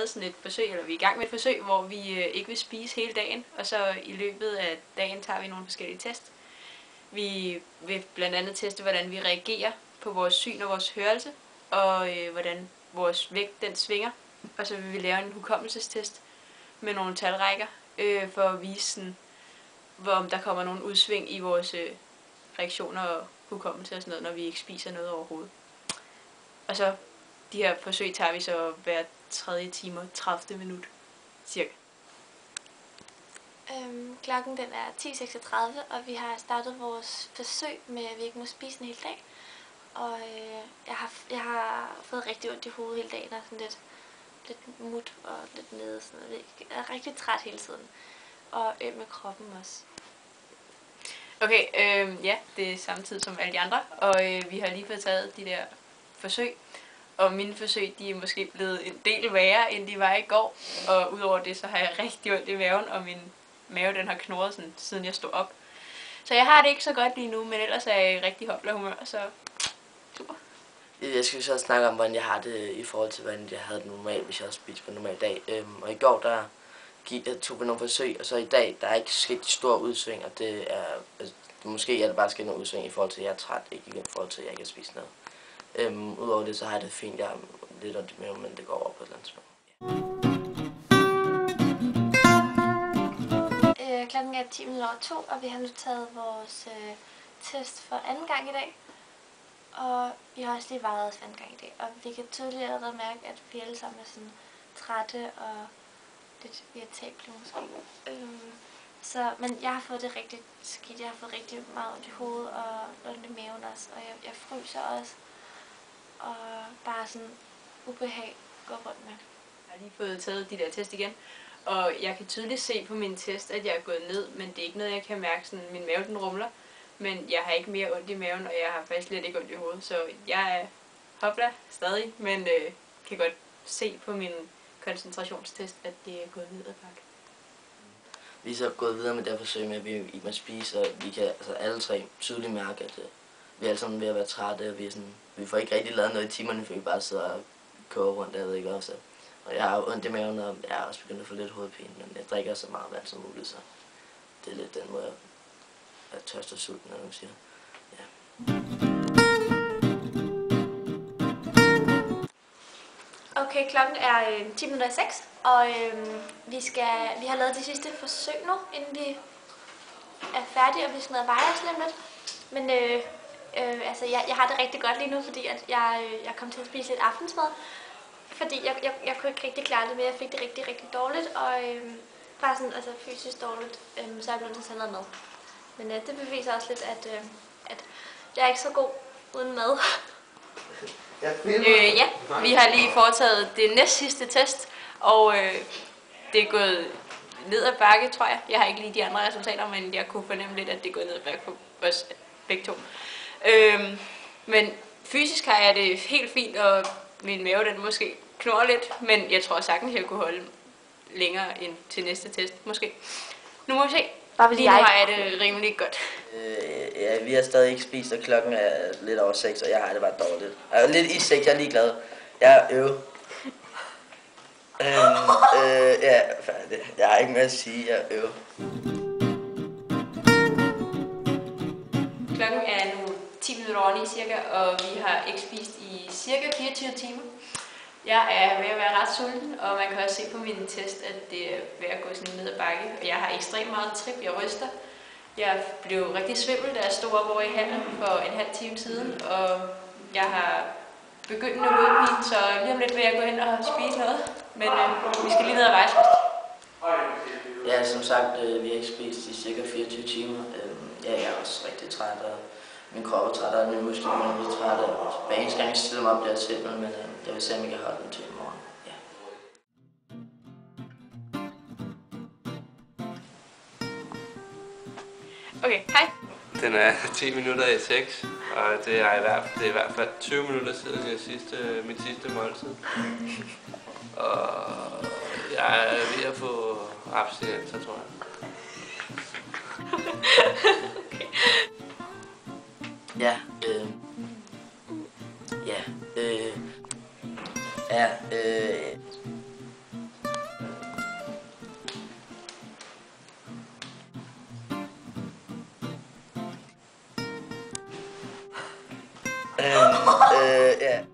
lavet sådan et forsøg, eller vi er i gang med et forsøg, hvor vi ikke vil spise hele dagen, og så i løbet af dagen tager vi nogle forskellige test. Vi vil blandt andet teste, hvordan vi reagerer på vores syn og vores hørelse, og hvordan vores vægt den svinger. Og så vil vi lave en hukommelsestest med nogle talrækker, for at vise, sådan, om der kommer nogle udsving i vores reaktioner og hukommelse og sådan noget, når vi ikke spiser noget overhovedet. Og så de her forsøg tager vi så hver 3. time og 30. minut, cirka. Klokken den er 10.36, og vi har startet vores forsøg med, at vi ikke må spise en hel dag. Og jeg har fået rigtig ondt i hovedet hele dagen, og sådan lidt mut og lidt nede. Sådan. Jeg er rigtig træt hele tiden, og øm med kroppen også. Okay, ja, det er samtidig som alle de andre, og vi har lige fået taget de der forsøg. Og mine forsøg, de er måske blevet en del værre, end de var i går. Og udover det, så har jeg rigtig ondt i maven, og min mave den har knurret sådan, siden jeg stod op. Så jeg har det ikke så godt lige nu, men ellers er jeg i rigtig hopla-humør, så super. Jeg skal så snakke om, hvordan jeg har det i forhold til, hvordan jeg havde det normalt, hvis jeg havde spist på en normal dag. Og i går, der tog vi nogle forsøg, og så i dag, der er ikke sket de store udsving, og det er, altså, måske er det bare sket nogle udsving i forhold til, at jeg er træt, ikke i forhold til, at jeg ikke har spist noget. Udover det, så har jeg det fint. Jeg har lidt ondt i maven, men det går over på et eller andet tidspunkt. Klokken er 2:10, og vi har nu taget vores test for anden gang i dag. Og vi har også lige vejet os anden gang i dag. Og vi kan tydeligt allerede mærke, at vi alle sammen er sådan trætte og lidt irritable måske. Men jeg har fået det rigtig skidt. Jeg har fået rigtig meget ondt i hovedet og ondt i maven også. Og jeg fryser også. Og bare sådan ubehag går rundt med. Jeg har lige fået taget de der test igen, og jeg kan tydeligt se på min test, at jeg er gået ned, men det er ikke noget, jeg kan mærke, sådan min mave den rumler. Men jeg har ikke mere ondt i maven, og jeg har faktisk slet ikke ondt i hovedet, så jeg er hopla stadig, men kan godt se på min koncentrationstest, at det er gået ned ad bakke. Vi er så gået videre med det forsøg med, at vi ikke må spise, og vi kan altså alle tre tydeligt mærke, at vi er alle sammen ved at være trætte, og vi får ikke rigtig lavet noget i timerne, for vi bare sidder og koger rundt, jeg ved ikke også. Og jeg har ondt i maven, og jeg har også begyndt at få lidt hovedpine, men jeg drikker så meget vand som muligt, så det er lidt den måde, jeg er tørst og sulten, når man siger. Ja. Okay, klokken er 6:10, og vi har lavet de sidste forsøg nu, inden vi er færdige, og vi skal ned og veje os lidt. Men altså, jeg har det rigtig godt lige nu, fordi at jeg kom til at spise lidt aftensmad. Fordi jeg kunne ikke rigtig klare det med, jeg fik det rigtig, rigtig dårligt, og bare sådan, altså fysisk dårligt, så er jeg blevet til at tage noget mad. Men det beviser også lidt, at jeg er ikke så god uden mad. Ja, vi har lige foretaget det næstsidste test, og det er gået ned ad bakke, tror jeg. Jeg har ikke lige de andre resultater, men jeg kunne fornemme lidt, at det er gået ned ad bakke på os begge to. Men fysisk har jeg det helt fint, og min mave den måske knurrer lidt, men jeg tror sagtens, jeg kunne holde længere end til næste test, måske. Nu må vi se. Lige nu har jeg det rimelig godt. Ja, vi har stadig ikke spist, og klokken er lidt over 6, og jeg har det bare dårligt. Jeg er lidt i 6, jeg er ligeglad. Jeg er ja, færdig. Jeg har ikke mere at sige, jeg er Klokken er nu 10 minutter over 9 cirka, og vi har ikke spist i cirka 24 timer. Jeg er ved at være ret sulten, og man kan også se på min test, at det er ved at gå sådan ned ad bakke. Jeg har ekstremt meget trip, jeg ryster. Jeg blev rigtig svimmel, da jeg stod op over i hallen for en halv time siden, og jeg har begyndende hovedpine, så lige om lidt vil jeg gå hen og spise noget. Men vi skal lige ned ad vejen. Ja, som sagt, vi har ikke spist i cirka 24 timer. Ja, jeg er også rigtig træt, og min krop er træt, og min muskler er lidt træt. Hver eneste gang jeg stiller mig op, bliver jeg svimmel, men jeg vil se, om jeg kan holde den til i morgen. Ja. Okay, hej. Den er 10 minutter i 6, og det er i hvert fald 20 minutter siden mit sidste måltid. Og jeg er ved at få abstinenser, tror jeg. Okay. Ja, Ja.